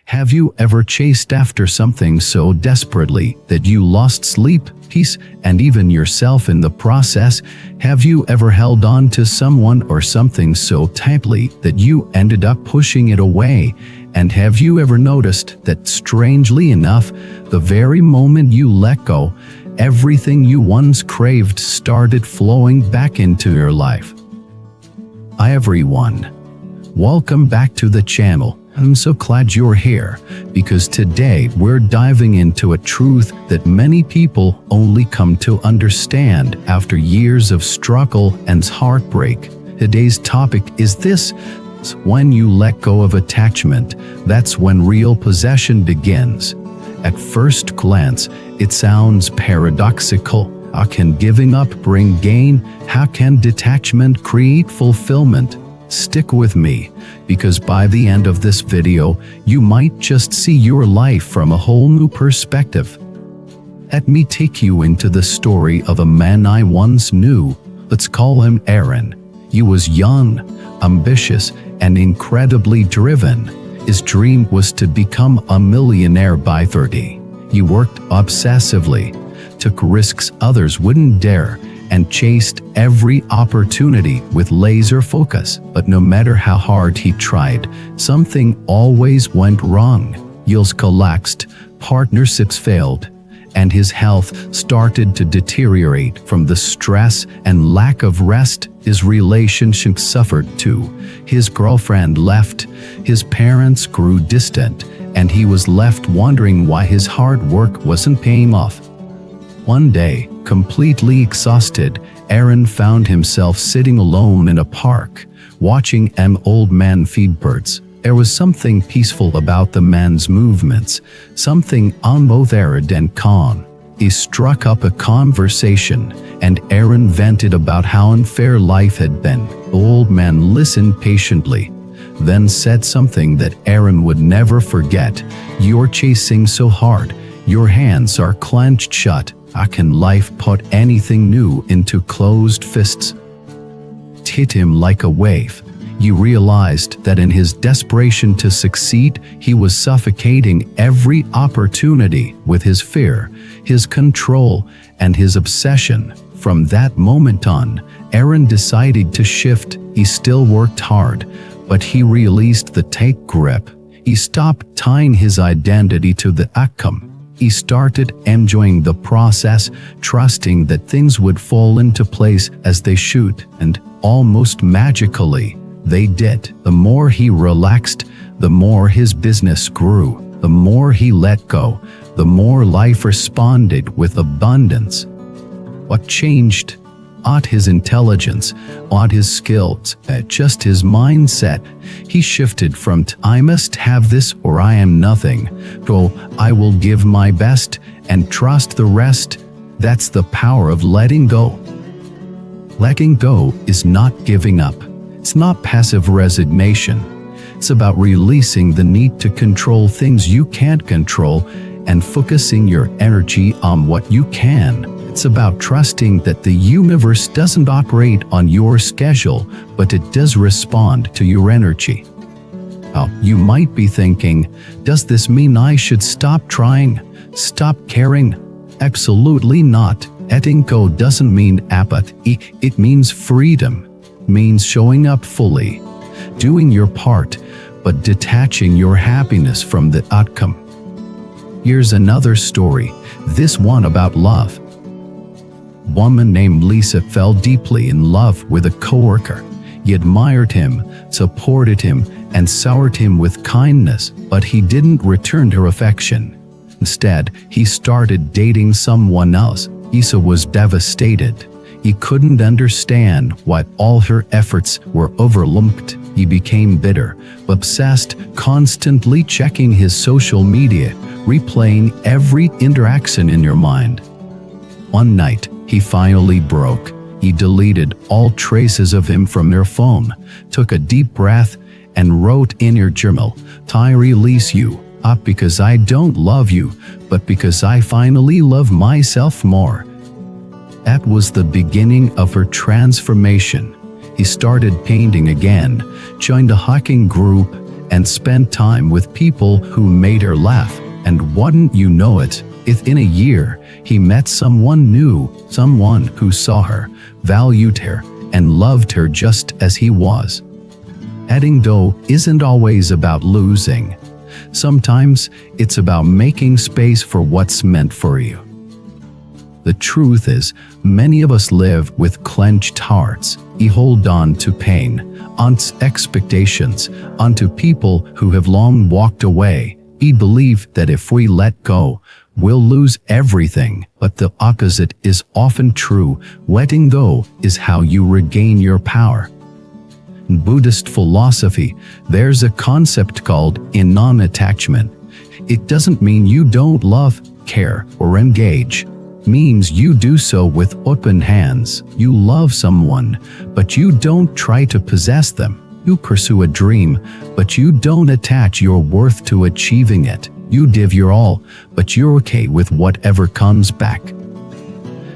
Have you ever chased after something so desperately that you lost sleep, peace, and even yourself in the process? Have you ever held on to someone or something so tightly that you ended up pushing it away? And have you ever noticed that, strangely enough, the very moment you let go, everything you once craved started flowing back into your life? Hi everyone, welcome back to the channel. I'm so glad you're here, because today we're diving into a truth that many people only come to understand after years of struggle and heartbreak. Today's topic is this: when you let go of attachment, that's when real possession begins. At first glance, it sounds paradoxical. How can giving up bring gain? How can detachment create fulfillment? Stick with me, because by the end of this video, you might just see your life from a whole new perspective. Let me take you into the story of a man I once knew. Let's call him Aaron. He was young, ambitious, and incredibly driven. His dream was to become a millionaire by 30. He worked obsessively, took risks others wouldn't dare, and chased every opportunity with laser focus. But no matter how hard he tried, something always went wrong. Deals collapsed, partnerships failed, and his health started to deteriorate from the stress and lack of rest. His relationship suffered too. His girlfriend left, his parents grew distant, and he was left wondering why his hard work wasn't paying off. One day, completely exhausted, Aaron found himself sitting alone in a park, watching an old man feed birds. There was something peaceful about the man's movements, something almost arid and calm. He struck up a conversation, and Aaron vented about how unfair life had been. The old man listened patiently, then said something that Aaron would never forget. "You're chasing so hard. Your hands are clenched shut. How can life put anything new into closed fists?" It hit him like a wave. He realized that in his desperation to succeed, he was suffocating every opportunity with his fear, his control, and his obsession. From that moment on, Aaron decided to shift. He still worked hard, but he released the tight grip. He stopped tying his identity to the outcome. He started enjoying the process, trusting that things would fall into place as they should, and almost magically, they did. The more he relaxed, the more his business grew. The more he let go, the more life responded with abundance. What changed? Not his intelligence, not his skills, just his mindset. He shifted from "I must have this or I am nothing" to "I will give my best and trust the rest." That's the power of letting go. Letting go is not giving up. It's not passive resignation. It's about releasing the need to control things you can't control and focusing your energy on what you can. It's about trusting that the universe doesn't operate on your schedule, but it does respond to your energy. Now, you might be thinking, does this mean I should stop trying, stop caring? Absolutely not. Letting go doesn't mean apathy. It means freedom. It means showing up fully, doing your part, but detaching your happiness from the outcome. Here's another story, this one about love. A woman named Lisa fell deeply in love with a coworker. He admired him, supported him, and showered him with kindness, but he didn't return her affection. Instead, he started dating someone else. Lisa was devastated. He couldn't understand why all her efforts were overlooked. He became bitter, obsessed, constantly checking his social media, replaying every interaction in your mind. One night, he finally broke. He deleted all traces of him from her phone, took a deep breath, and wrote in her journal, "I release you, not because I don't love you, but because I finally love myself more." That was the beginning of her transformation. He started painting again, joined a hiking group, and spent time with people who made her laugh. And wouldn't you know it, if in a year he met someone new, someone who saw her, valued her, and loved her just as he was. Letting go isn't always about losing. Sometimes it's about making space for what's meant for you. The truth is, many of us live with clenched hearts. We hold on to pain, onto expectations, onto people who have long walked away. We believe that if we let go, we'll lose everything, but the opposite is often true. Letting go is how you regain your power. In Buddhist philosophy, there's a concept called non-attachment. It doesn't mean you don't love, care, or engage. It means you do so with open hands. You love someone, but you don't try to possess them. You pursue a dream, but you don't attach your worth to achieving it. You give your all, but you're okay with whatever comes back.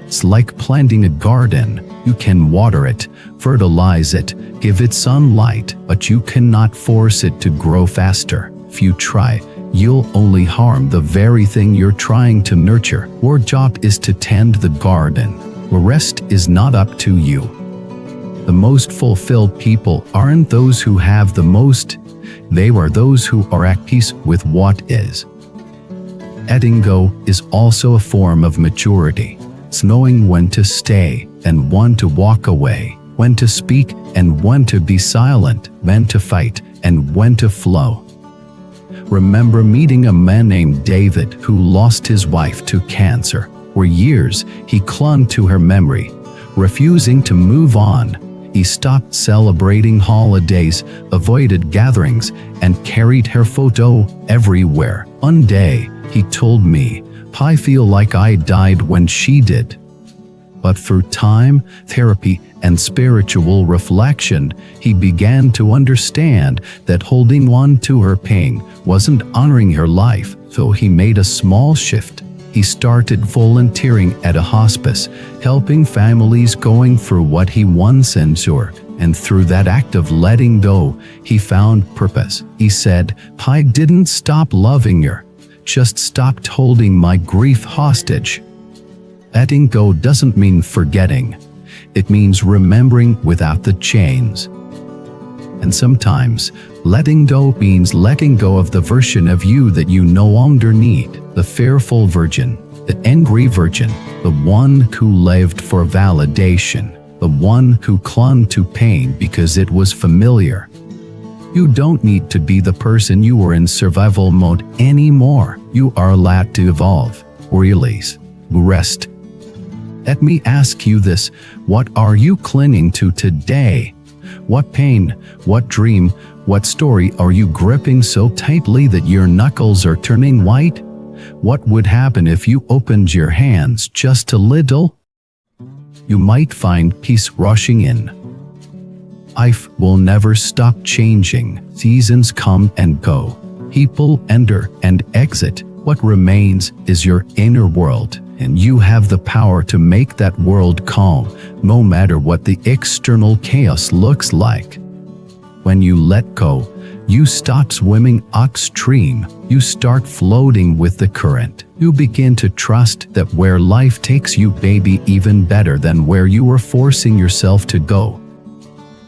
It's like planting a garden. You can water it, fertilize it, give it sunlight, but you cannot force it to grow faster. If you try, you'll only harm the very thing you're trying to nurture. Your job is to tend the garden. The rest is not up to you. The most fulfilled people aren't those who have the most. They are those who are at peace with what is. Letting go is also a form of maturity. It's knowing when to stay and when to walk away, when to speak and when to be silent, when to fight and when to flow. Remember meeting a man named David who lost his wife to cancer. For years, he clung to her memory, refusing to move on. He stopped celebrating holidays, avoided gatherings, and carried her photo everywhere. One day, he told me, "I feel like I died when she did." But through time, therapy, and spiritual reflection, he began to understand that holding on to her pain wasn't honoring her life, so he made a small shift. He started volunteering at a hospice, helping families going through what he once endured. And through that act of letting go, he found purpose. He said, "I didn't stop loving her, just stopped holding my grief hostage." Letting go doesn't mean forgetting. It means remembering without the chains. And sometimes, letting go means letting go of the version of you that you no longer need. The fearful virgin, the angry virgin, the one who lived for validation, the one who clung to pain because it was familiar. You don't need to be the person you were in survival mode anymore. You are allowed to evolve, release, rest. Let me ask you this: what are you clinging to today? What pain, what dream, what story are you gripping so tightly that your knuckles are turning white? What would happen if you opened your hands just a little? You might find peace rushing in. Life will never stop changing. Seasons come and go. People enter and exit. What remains is your inner world, and you have the power to make that world calm, no matter what the external chaos looks like. When you let go, you stop swimming upstream. You start floating with the current. You begin to trust that where life takes you may be even better than where you were forcing yourself to go.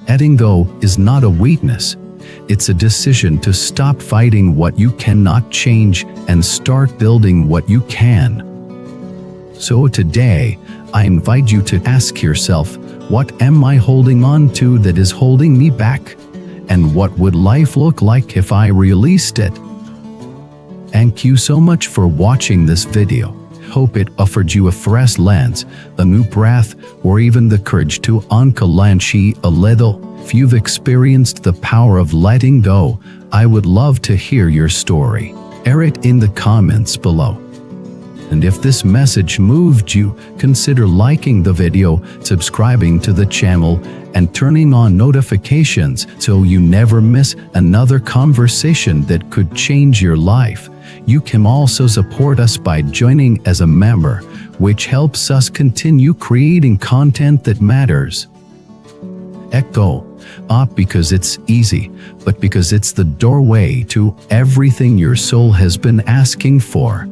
Letting go is not a weakness. It's a decision to stop fighting what you cannot change and start building what you can. So today, I invite you to ask yourself, what am I holding on to that is holding me back? And what would life look like if I released it? Thank you so much for watching this video. Hope it offered you a fresh lens, a new breath, or even the courage to unclench a little. If you've experienced the power of letting go, I would love to hear your story. Share it in the comments below. And if this message moved you, consider liking the video, subscribing to the channel, and turning on notifications so you never miss another conversation that could change your life. You can also support us by joining as a member, which helps us continue creating content that matters. Let go, Not because it's easy, but because it's the doorway to everything your soul has been asking for.